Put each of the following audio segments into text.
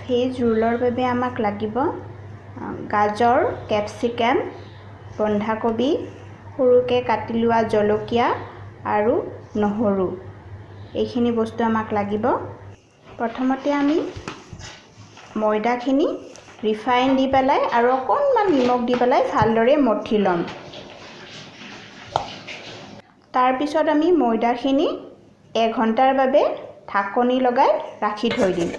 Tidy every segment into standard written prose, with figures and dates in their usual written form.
Veg ৰোলৰ বাবে আমাক লাগিব গাজৰ, কেপচিকাম, বন্ধাকবি, সৰুকৈ কাটি লোৱা জলকীয়া আৰু নহৰু। এইখিনি বস্তু আমাক লাগিব। প্ৰথমতে আমি ময়দাখিনি ৰিফাইন দি পেলাই আৰু অকণমান নিমখ দি পেলাই ভালদৰে মঠি ল'ম। তাৰপিছত আমি ময়দাখিনি 1 ঘণ্টাৰ বাবে ঢাকনি লগাই ৰাখি থৈ দিম।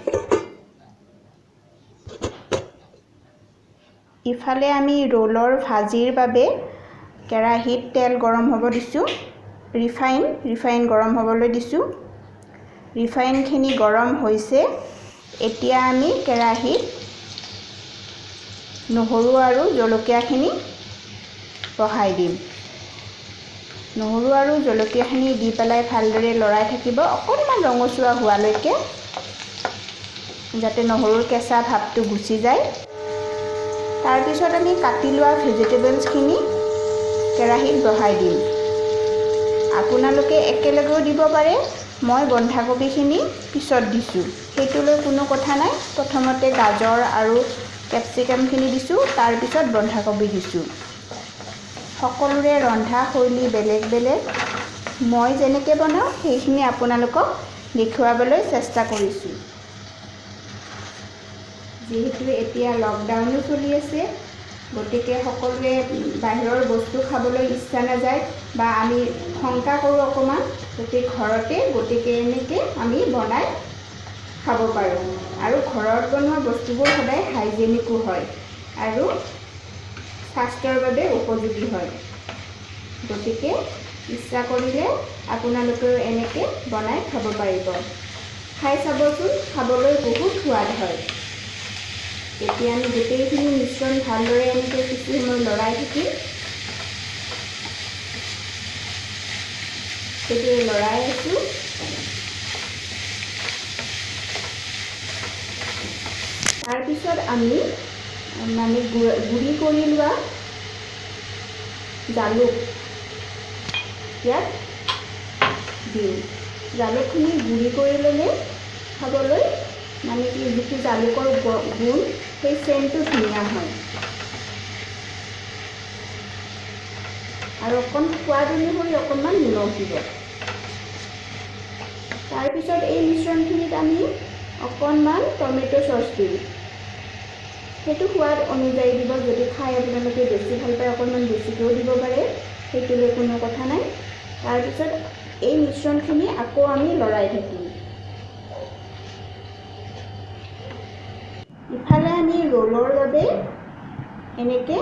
ইফালে আমি ৰোলৰ ভাজিৰ বাবে কেৰাহীত তেল গৰম হ'ব দিছোঁ। ৰিফাইন গৰম হ'বলৈ দিছোঁ। ৰিফাইনখিনি গৰম হৈছে। এতিয়া আমি কেৰাহীত নহৰু আৰু জলকীয়াখিনি বহাই দিম। নহৰু আৰু জলকীয়াখিনি দি পেলাই ভালদৰে লৰাই থাকিব অকণমান ৰঙচুৱা হোৱালৈকে, যাতে নহৰুৰ কেঁচা ভাৱটো গুচি যায়। তাৰপিছত আমি কাটি লোৱা ভেজিটেবলছখিনি কেৰাহীত বহাই দিম। আপোনালোকে একেলগেও দিব পাৰে। মই বন্ধাকবিখিনি পিছত দিছোঁ, সেইটোলৈ কোনো কথা নাই। প্ৰথমতে গাজৰ আৰু কেপচিকামখিনি দিছোঁ, তাৰপিছত বন্ধাকবি দিছোঁ। সকলোৰে ৰন্ধা শৈলী বেলেগ বেলেগ। মই যেনেকৈ বনাওঁ সেইখিনি আপোনালোকক দেখুৱাবলৈ চেষ্টা কৰিছোঁ। যিহেতু এতিয়া লকডাউনো চলি আছে, গতিকে সকলোৱে বাহিৰৰ বস্তু খাবলৈ ইচ্ছা নাযায় বা আমি শংকা কৰোঁ অকণমান, গতিকে এনেকৈ আমি বনাই খাব পাৰোঁ। আৰু ঘৰত বনোৱা বস্তুবোৰ সদায় হাইজেনিকো হয় আৰু স্বাস্থ্যৰ বাবে উপযোগী হয়। গতিকে ইচ্ছা কৰিলে আপোনালোকেও এনেকৈ বনাই খাব পাৰিব। খাই চাবচোন, খাবলৈ বহুত সোৱাদ হয়। এতিয়া আমি গোটেইখিনি মিশ্ৰণ ভালদৰে এনেকৈ কিছু সময় লৰাই থাকিম। সেইটোৱে লৰাই আছোঁ। তাৰপিছত আমি গুড়ি কৰি লোৱা জালুক ইয়াত দিম। জালুকখিনি গুড়ি কৰি ল'লে খাবলৈ যিটো জালুকৰ গুণ, সেই চেণ্টটো ধুনীয়া হয় আৰু সোৱাদ অনুসৰি অকণমান নিমখ দিব। তাৰপিছত এই মিশ্ৰণখিনিত আমি অকণমান টমেটো চচ দিম। সেইটো সোৱাদ অনুযায়ী দিব। যদি খাই আপোনালোকে বেছি ভাল পায় অকণমান বেছিকৈও দিব পাৰে, সেইটোলৈ কোনো কথা নাই। তাৰপিছত এই মিশ্ৰণখিনি আকৌ আমি লৰাই থাকিম। ইফালে আমি ৰোলৰ বাবে এনেকৈ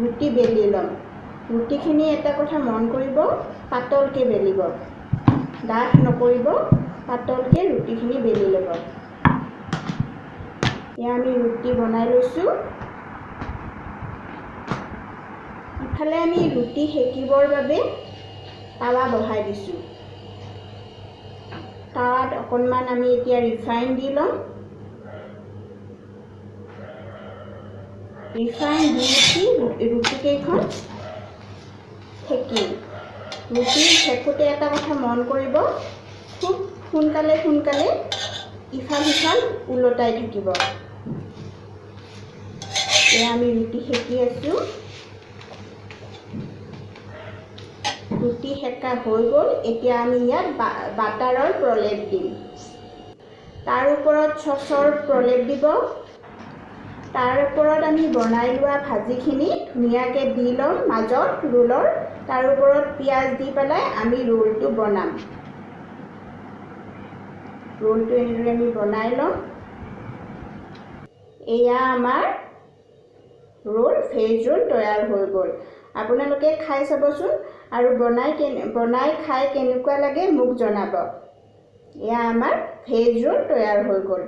ৰুটি বেলি ল'ম। ৰুটিখিনি এটা কথা মন কৰিব, পাতলকৈ বেলিব, ডাঠ নকৰিব, পাতলকৈ ৰুটিখিনি বেলি ল'ব। এয়া আমি ৰুটি বনাই লৈছোঁ। ইফালে আমি ৰুটি সেকিবৰ বাবে তাৱা বহাই দিছোঁ। তাৱাত অকণমান আমি এতিয়া ৰিফাইন দি ল'ম। ৰিফাইন দি উঠি ৰুটিকেইখন সেকিম। ৰুটি সেকোঁতে এটা কথা মন কৰিব, খুব সোনকালে ইফাল সিফাল ওলটাই থাকিব। এয়া আমি ৰুটি সেকি আছোঁ। ৰুটি সেকা হৈ গ'ল। এতিয়া আমি ইয়াত বাটাৰৰ প্ৰলেপ দিম। তাৰ ওপৰত চচৰ প্ৰলেপ দিব। তাৰ ওপৰত আমি বনাই লোৱা ভাজিখিনি ধুনীয়াকৈ দি ল'ম মাজত ৰোলৰ। তাৰ ওপৰত পিঁয়াজ দি পেলাই আমি ৰোলটো বনাম। ৰোলটো এনেদৰে আমি বনাই ল'ম। এয়া আমাৰ ভেজ ৰোল তৈয়াৰ হৈ গ'ল। আপোনালোকে খাই চাবচোন আৰু বনাই খাই কেনেকুৱা লাগে মোক জনাব। এয়া আমাৰ ভেজ ৰোল তৈয়াৰ হৈ গ'ল।